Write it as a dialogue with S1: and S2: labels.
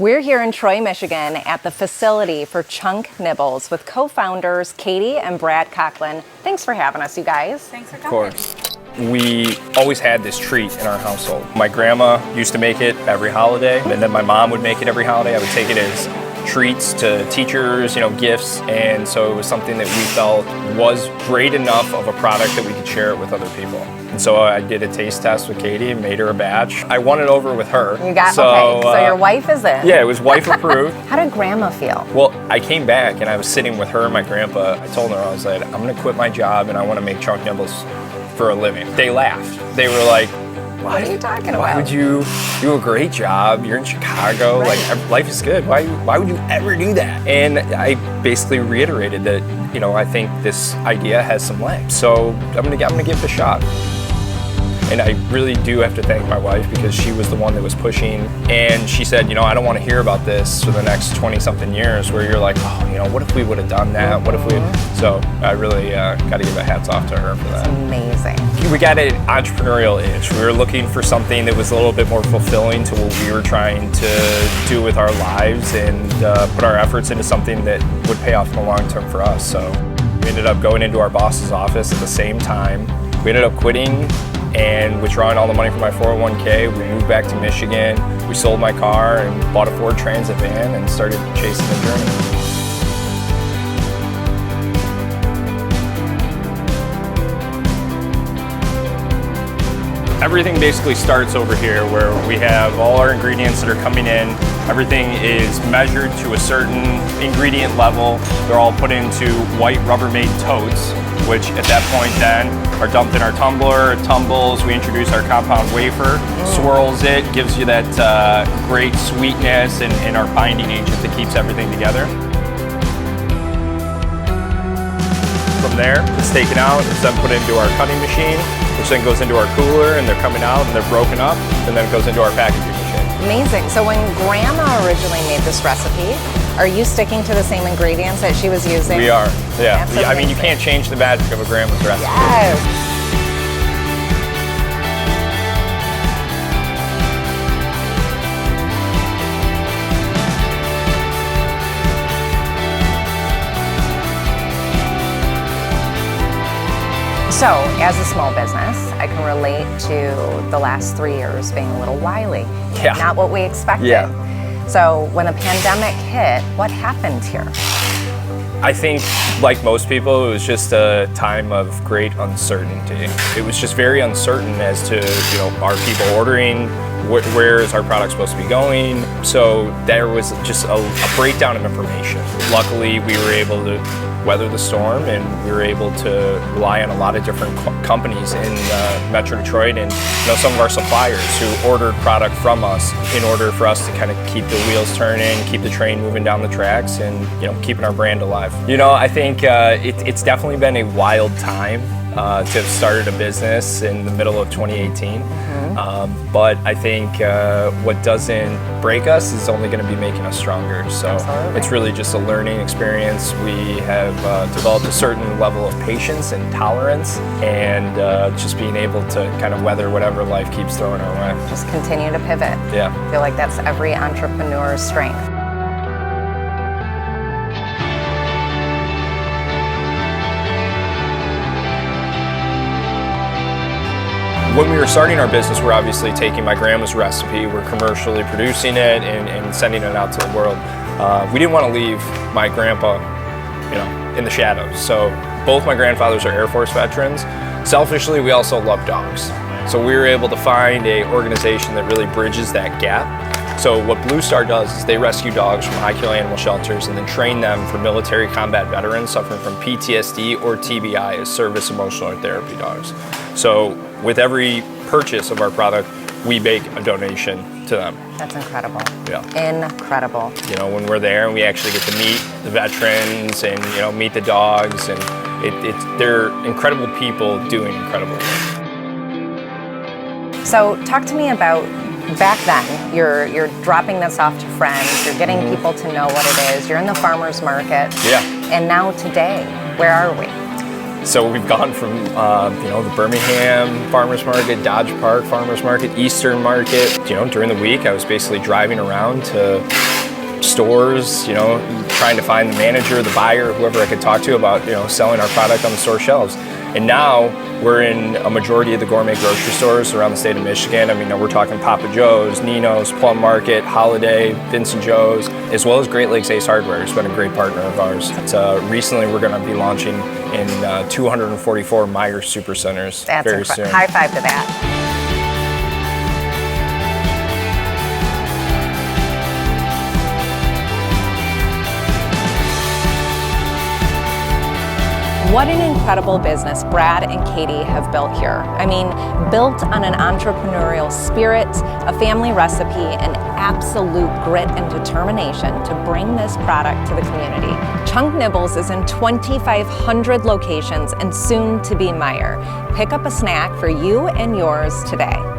S1: We're here in Troy, Michigan at the facility for Chunk Nibbles with co-founders Katie and Brad Cocklin. Thanks for having us, you guys.
S2: Thanks for coming.
S3: Of course. We always had this treat in our household. My grandma used to make it every holiday, and then my mom would make it every holiday. I would take it as treats to teachers, gifts, and so it was something that we felt was great enough of a product that we could share it with other people. And so I did a taste test with Katie and made her a batch. I won it over with her.
S1: Okay, so your wife is in.
S3: Yeah, it was wife approved.
S1: How did Grandma feel?
S3: Well, I came back and I was sitting with her and my grandpa. I told her, I was like, I'm gonna quit my job and I wanna make Chunk Nibbles for a living. They laughed. They were like,
S1: what are you talking about?
S3: Why would you do a great job? You're in Chicago.
S1: Right.
S3: Like, life is good. Why would you ever do that? And I basically reiterated that, I think this idea has some legs. So I'm gonna give it a shot. And I really do have to thank my wife because she was the one that was pushing. And she said, I don't want to hear about this for the next 20-something years where you're like, what if we would have done that? What if we... So I really got to give a hats off to her for that.
S1: That's amazing.
S3: We got an entrepreneurial itch. We were looking for something that was a little bit more fulfilling to what we were trying to do with our lives and put our efforts into something that would pay off in the long term for us. So we ended up going into our boss's office at the same time. We ended up quitting and withdrawing all the money from my 401k. We moved back to Michigan. We sold my car and bought a Ford Transit van and started chasing the journey. Everything basically starts over here where we have all our ingredients that are coming in. Everything is measured to a certain ingredient level. They're all put into white Rubbermaid totes, which at that point then are dumped in our tumbler. It tumbles, we introduce our compound wafer, swirls it, gives you that great sweetness and our binding agent that keeps everything together. From there, it's taken out, it's then put into our cutting machine, which then goes into our cooler, and they're coming out and they're broken up, and then it goes into our packaging machine.
S1: Amazing. So when Grandma originally made this recipe, are you sticking to the same ingredients that she was using?
S3: We are, yeah.
S1: That's
S3: I mean, you can't change the magic of a grandma's recipe.
S1: Yes. So, as a small business, I can relate to the last 3 years being a little wily.
S3: Yeah.
S1: Not what we expected.
S3: Yeah.
S1: So, when the pandemic hit, what happened here?
S3: I think, like most people, it was just a time of great uncertainty. It was just very uncertain as to, are people ordering? Where is our product supposed to be going? So there was just a breakdown of information. Luckily, we were able to weather the storm and we were able to rely on a lot of different companies in Metro Detroit and some of our suppliers who ordered product from us in order for us to kind of keep the wheels turning, keep the train moving down the tracks and keeping our brand alive. I think it's definitely been a wild time to have started a business in the middle of 2018. But I think what doesn't break us is only going to be making us stronger. So
S1: Absolutely.
S3: It's really just a learning experience. We have developed a certain level of patience and tolerance and just being able to kind of weather whatever life keeps throwing our way.
S1: Just continue to pivot.
S3: Yeah.
S1: I feel like that's every entrepreneur's strength.
S3: When we were starting our business, we're obviously taking my grandma's recipe, we're commercially producing it and sending it out to the world. We didn't want to leave my grandpa, in the shadows. So both my grandfathers are Air Force veterans. Selfishly, we also love dogs. So we were able to find an organization that really bridges that gap. So what Blue Star does is they rescue dogs from high-kill animal shelters and then train them for military combat veterans suffering from PTSD or TBI as service emotional therapy dogs. So with every purchase of our product, we make a donation to them.
S1: That's incredible.
S3: Yeah.
S1: Incredible.
S3: When we're there and we actually get to meet the veterans and meet the dogs and they're incredible people doing incredible work.
S1: So talk to me about back then. You're dropping this off to friends, you're getting people to know what it is, you're in the farmer's market.
S3: Yeah.
S1: And now today, where are we?
S3: So we've gone from the Birmingham Farmers Market, Dodge Park Farmers Market, Eastern Market. During the week I was basically driving around to stores, trying to find the manager, the buyer, whoever I could talk to about selling our product on the store shelves. And now we're in a majority of the gourmet grocery stores around the state of Michigan. I mean, we're talking Papa Joe's, Nino's, Plum Market, Holiday, Vincent Joe's, as well as Great Lakes Ace Hardware, who's been a great partner of ours. Recently, we're going to be launching in 244 Meijers Supercenters very soon.
S1: High five to that. What an incredible business Brad and Katie have built here. I mean, built on an entrepreneurial spirit, a family recipe, and absolute grit and determination to bring this product to the community. Chunk Nibbles is in 2,500 locations and soon to be Meijer. Pick up a snack for you and yours today.